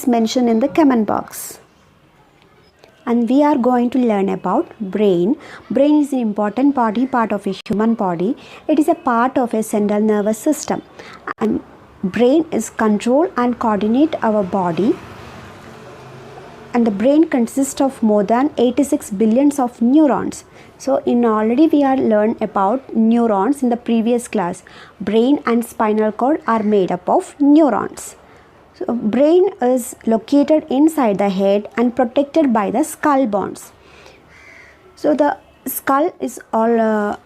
please mention in the comment box. And we are going to learn about brain. Brain is an important part of a human body. It is a part of a central nervous system. And brain is control and coordinate our body. And the brain consists of more than 86 billions of neurons. So already we are learned about neurons in the previous class. Brain and spinal cord are made up of neurons. So brain is located inside the head and protected by the skull bones. So the skull is all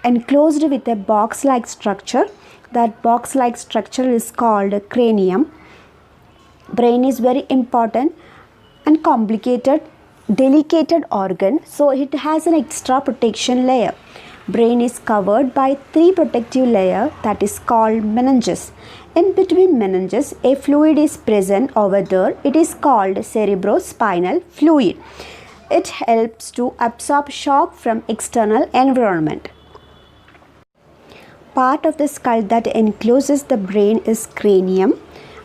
enclosed with a box-like structure. That box-like structure is called cranium. Brain is very important and complicated, delicate organ, so it has an extra protection layer. Brain is covered by 3 protective layers that is called meninges. In between meninges, a fluid is present over there. It is called cerebrospinal fluid. It helps to absorb shock from external environment. Part of the skull that encloses the brain is cranium,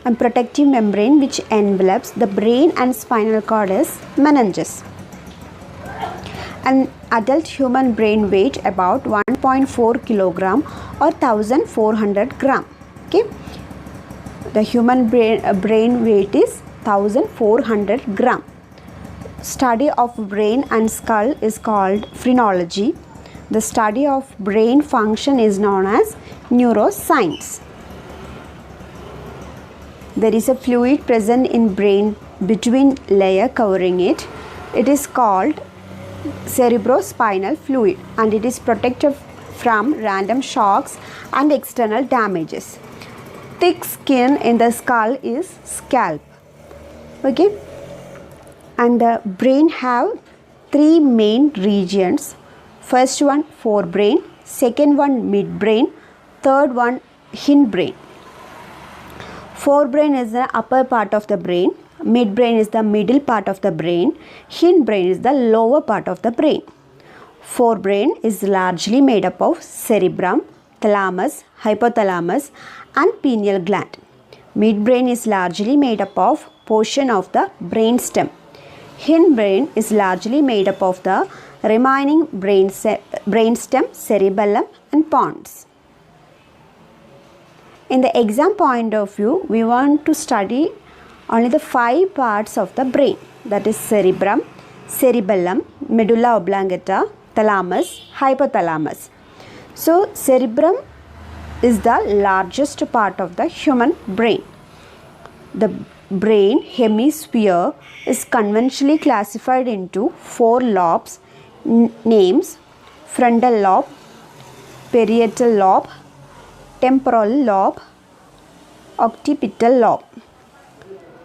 and protective membrane which envelops the brain and spinal cord is meninges. An adult human brain weight about 1.4 kilogram or 1400 gram. Okay, the human brain weight is 1400 gram. Study of brain and skull is called phrenology. The study of brain function is known as neuroscience. There is a fluid present in brain between layer covering it. It is called cerebrospinal fluid and it is protected from random shocks and external damages. Thick skin in the skull is scalp. Okay, and the brain have 3 main regions. First one forebrain, second one midbrain, third one hindbrain. Forebrain is the upper part of the brain, midbrain is the middle part of the brain, hindbrain is the lower part of the brain. Forebrain is largely made up of cerebrum, thalamus, hypothalamus and pineal gland. Midbrain is largely made up of portion of the brainstem. Hindbrain is largely made up of the remaining brainstem, cerebellum and pons. In the exam point of view, we want to study only the 5 parts of the brain, that is cerebrum, cerebellum, medulla oblongata, thalamus, hypothalamus. So cerebrum is the largest part of the human brain. The brain hemisphere is conventionally classified into 4 lobes, names frontal lobe, parietal lobe, temporal lobe, occipital lobe.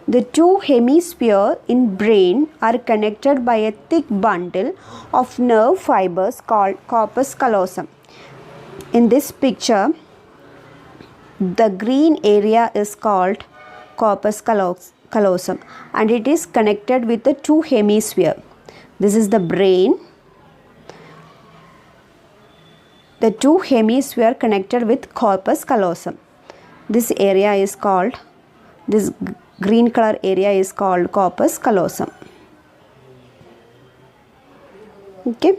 The 2 hemispheres in brain are connected by a thick bundle of nerve fibers called corpus callosum. In this picture, the green area is called corpus callosum and it is connected with the 2 hemispheres. This is the brain. The 2 hemispheres connected with corpus callosum. This area is called, this green color area is called corpus callosum. Okay.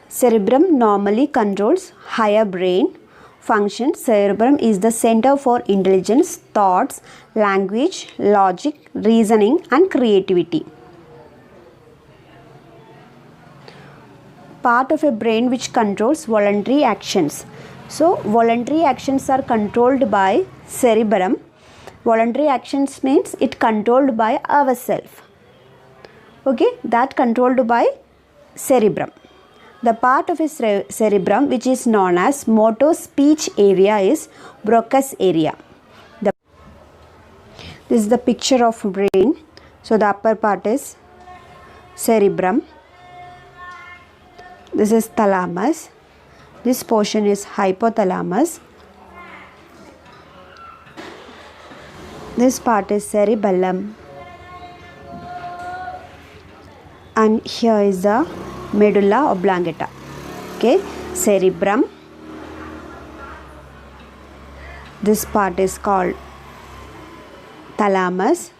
Cerebrum normally controls higher brain function. Cerebrum is the center for intelligence, thoughts, language, logic, reasoning and creativity. Part of a brain which controls voluntary actions. So voluntary actions are controlled by cerebrum. Voluntary actions means it controlled by ourselves. Okay, that controlled by cerebrum. The part of a cerebrum which is known as motor speech area is Broca's area. This is the picture of brain. So the upper part is cerebrum. This is thalamus. This portion is hypothalamus. This part is cerebellum. And here is the medulla oblongata. Okay, cerebrum, This part is called thalamus,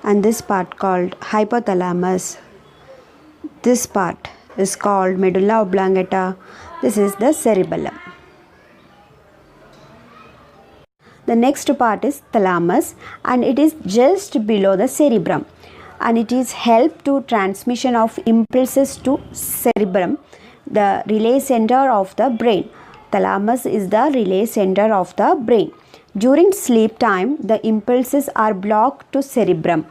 and this part called hypothalamus. This part is called medulla oblongata. This is the cerebellum. The next part is thalamus, and it is just below the cerebrum, and it is help to transmission of impulses to cerebrum, the relay center of the brain. Thalamus is the relay center of the brain. During sleep time, the impulses are blocked to cerebrum,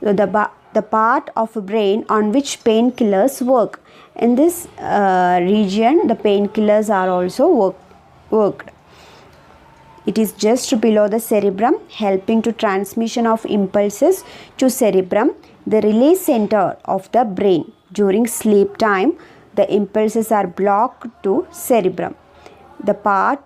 the part of brain on which painkillers work. In this region, the painkillers are also worked. It is just below the cerebrum, helping to transmission of impulses to cerebrum, the relay center of the brain. During sleep time, the impulses are blocked to cerebrum, the part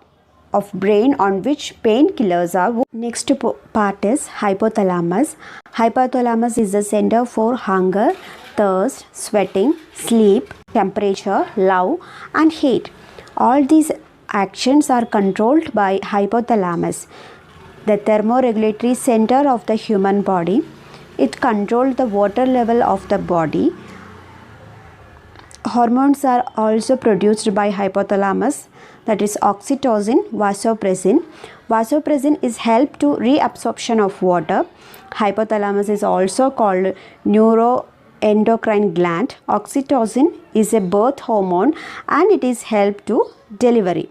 of brain on which painkillers are worked. Next part is hypothalamus. Hypothalamus is the center for hunger, thirst, sweating, sleep, temperature, love, and hate. All these actions are controlled by hypothalamus, the thermoregulatory center of the human body. It controls the water level of the body. Hormones are also produced by hypothalamus, that is oxytocin, vasopressin. Vasopressin is help to reabsorption of water. Hypothalamus is also called neuroendocrine gland. Oxytocin is a birth hormone and it is help to delivery.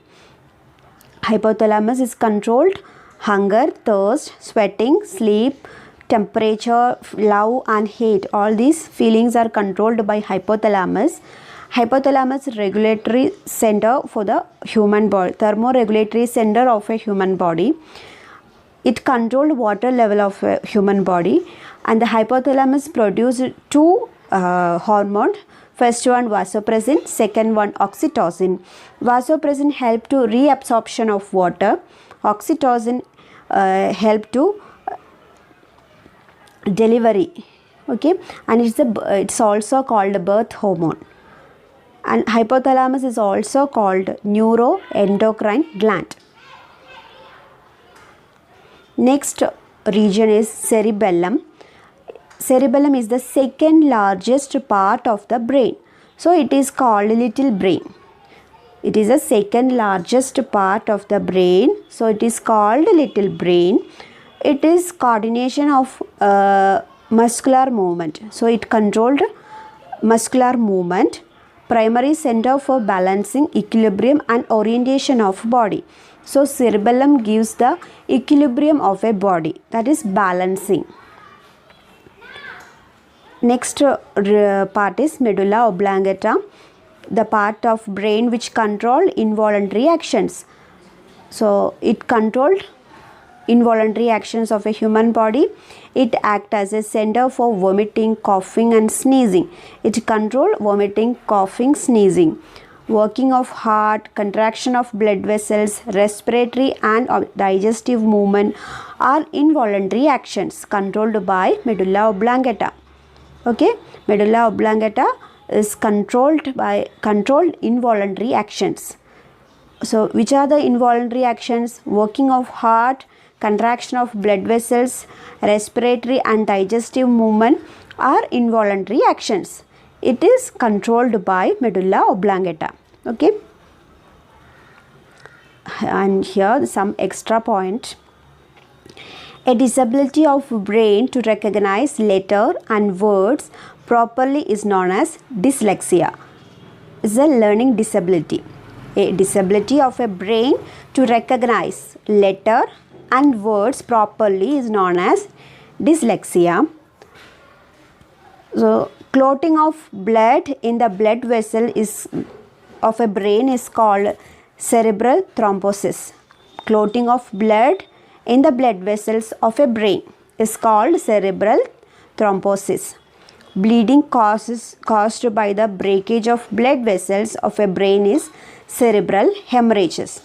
Hypothalamus is controlled hunger, thirst, sweating, sleep, temperature, love and hate. All these feelings are controlled by hypothalamus. Hypothalamus regulatory center for the human body, thermoregulatory center of a human body. It controls water level of a human body, and the hypothalamus produces two hormones. First one vasopressin, second one oxytocin. Vasopressin help to reabsorption of water. Oxytocin help to delivery. Okay, and it's also called a birth hormone. And hypothalamus is also called neuroendocrine gland. Next region is cerebellum. Cerebellum is the second largest part of the brain. So it is called little brain. It is the second largest part of the brain. So it is called little brain. It is coordination of muscular movement. So it controlled muscular movement. Primary center for balancing, equilibrium and orientation of body. So cerebellum gives the equilibrium of a body, that is balancing. Next part is medulla oblongata, the part of brain which control involuntary actions. So it controlled involuntary actions of a human body. It acts as a center for vomiting, coughing and sneezing. It controls vomiting, coughing, sneezing. Working of heart, contraction of blood vessels, respiratory and digestive movement are involuntary actions controlled by medulla oblongata. Okay, medulla oblongata is controlled involuntary actions. So which are the involuntary actions? Working of heart, contraction of blood vessels, respiratory and digestive movement are involuntary actions. It is controlled by medulla oblongata. Okay, and here some extra point. A disability of brain to recognize letter and words properly is known as dyslexia. It's a learning disability. A disability of a brain to recognize letter and words properly is known as dyslexia. So clotting of blood in the blood vessel of a brain is called cerebral thrombosis. Clotting of blood in the blood vessels of a brain is called cerebral thrombosis. Bleeding caused by the breakage of blood vessels of a brain is cerebral hemorrhages.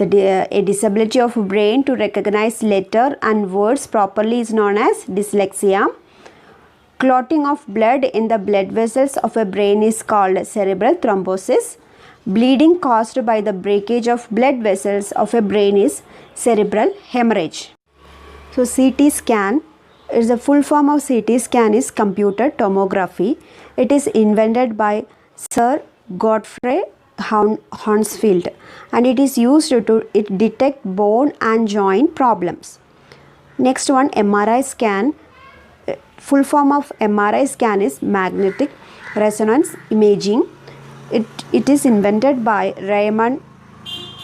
A disability of brain to recognize letter and words properly is known as dyslexia. Clotting of blood in the blood vessels of a brain is called cerebral thrombosis. Bleeding caused by the breakage of blood vessels of a brain is cerebral hemorrhage. So CT scan is the full form of CT scan is computer tomography. It is invented by Sir Godfrey Hounsfield and it is used to detect bone and joint problems. Next one, MRI scan. Full form of MRI scan is magnetic resonance imaging. It is invented by Raymond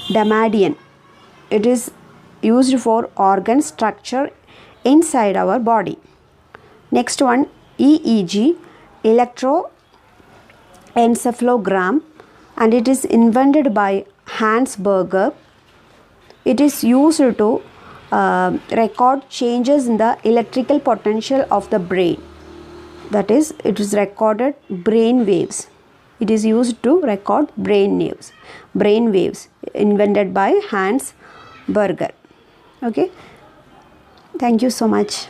Damadian. It is used for organ structure inside our body. Next one, EEG, electroencephalogram, and it is invented by Hans Berger. It is used to record changes in the electrical potential of the brain. That is, it is recorded brain waves. It is used to record brain waves invented by Hans Berger. Okay, thank you so much.